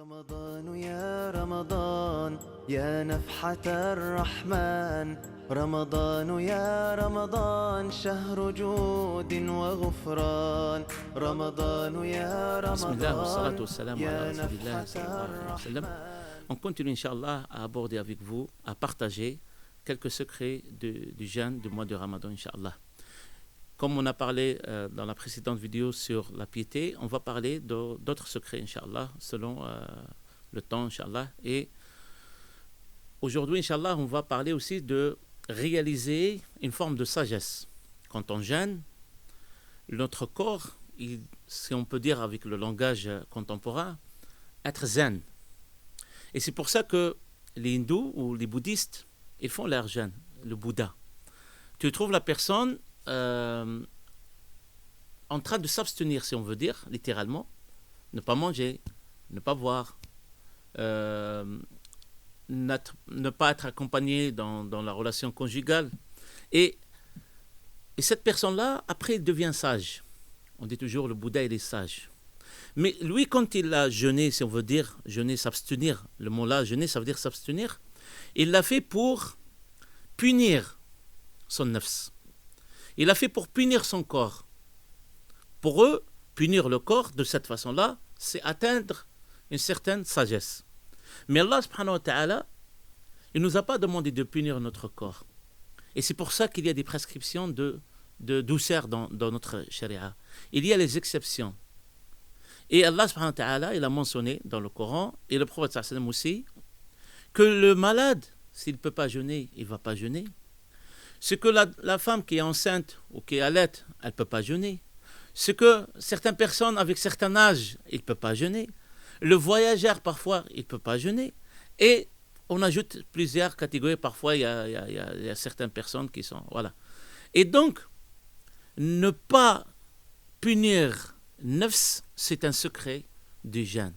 رمضان يا رمضان يا نفحة الرحمن رمضان يا رمضان شهر جود وغفران رمضان يا رمضان يا نفحة الرحمن. On continue, Inch'Allah, à aborder avec vous, à partager quelques secrets du jeûne du mois de Ramadan, Inch'Allah. Comme on a parlé dans la précédente vidéo sur la piété, on va parler d'autres secrets, Inch'Allah, selon le temps, Inch'Allah. Et aujourd'hui, Inch'Allah, on va parler aussi de réaliser une forme de sagesse. Quand on jeûne, notre corps, si on peut dire avec le langage contemporain, être zen. Et c'est pour ça que les hindous ou les bouddhistes, ils font leur jeûne, le Bouddha. Tu trouves la personne en train de s'abstenir, si on veut dire, littéralement, ne pas manger, ne pas boire, ne pas être accompagné dans la relation conjugale. Et cette personne-là, après, il devient sage. On dit toujours le Bouddha, il est sage. Mais lui, quand il a jeûné, si on veut dire jeûner, s'abstenir, le mot-là, jeûner, ça veut dire s'abstenir, il l'a fait pour punir son nafs. Il l'a fait pour punir son corps. Pour eux, punir le corps de cette façon-là, c'est atteindre une certaine sagesse. Mais Allah subhanahu wa ta'ala, il ne nous a pas demandé de punir notre corps. Et c'est pour ça qu'il y a des prescriptions de douceur dans notre charia. Il y a les exceptions. Et Allah subhanahu wa ta'ala, il a mentionné dans le Coran, et le prophète sallallahu alayhi wa sallam aussi, que le malade, s'il ne peut pas jeûner, il ne va pas jeûner. Ce que la femme qui est enceinte ou qui est allaite, elle ne peut pas jeûner. Ce que certaines personnes avec certain âge, ils ne peuvent pas jeûner. Le voyageur, parfois, il ne peut pas jeûner. Et on ajoute plusieurs catégories. Parfois, il y a certaines personnes qui sont... Voilà. Et donc, ne pas punir nafs, c'est un secret du jeûne.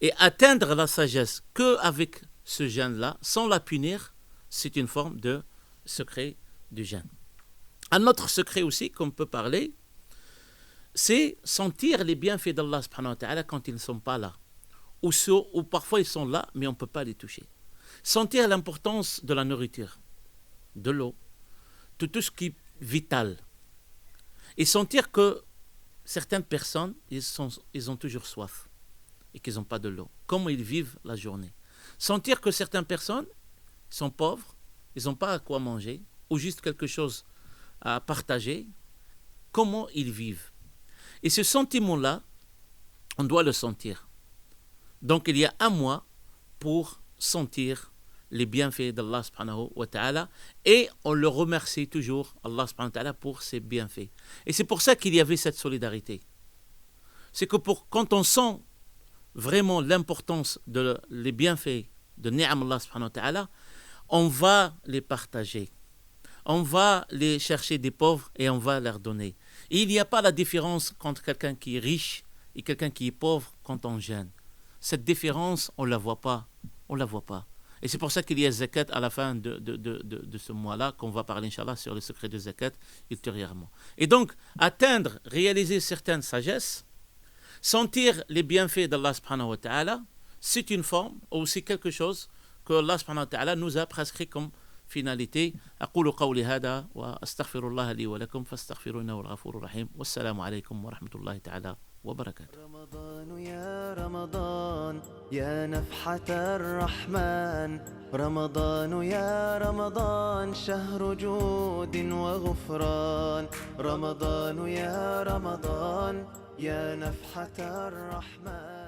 Et atteindre la sagesse qu'avec ce jeûne-là, sans la punir, c'est une forme de secret du jeûne. Un autre secret aussi qu'on peut parler, c'est sentir les bienfaits d'Allah subhanahu wa ta'ala quand ils ne sont pas là. Ou parfois ils sont là, mais on ne peut pas les toucher. Sentir l'importance de la nourriture, de l'eau, de tout ce qui est vital. Et sentir que certaines personnes, ils ont toujours soif et qu'ils n'ont pas de l'eau. Comment ils vivent la journée. Sentir que certaines personnes sont pauvres, ils n'ont pas à quoi manger, ou juste quelque chose à partager. Comment ils vivent. Et ce sentiment-là, on doit le sentir. Donc il y a un mois pour sentir les bienfaits d'Allah subhanahu wa ta'ala, et on le remercie toujours, Allah subhanahu wa ta'ala, pour ses bienfaits. Et c'est pour ça qu'il y avait cette solidarité. C'est que quand on sent vraiment l'importance des bienfaits de Ni'am Allah subhanahu wa ta'ala, on va les partager. On va les chercher des pauvres et on va leur donner. Et il n'y a pas la différence entre quelqu'un qui est riche et quelqu'un qui est pauvre quand on jeûne. Cette différence, on ne la voit pas. On la voit pas. Et c'est pour ça qu'il y a zakat à la fin de ce mois-là, qu'on va parler, Inch'Allah, sur le secret de zakat ultérieurement. Et donc, atteindre, réaliser certaines sagesses, sentir les bienfaits d'Allah subhanahu wa ta'ala, c'est une forme, aussi quelque chose que Allah subhanahu wa ta'ala nous a prescrit comme finalité. أقول قولي هذا وأستغفر الله لي ولكم فاستغفروه إنه الغفور الرحيم والسلام عليكم ورحمة الله تعالى وبركاته. رمضان يا رمضان يا نفحة الرحمن رمضان يا رمضان شهر جود وغفران رمضان يا رمضان يا نفحة الرحمن.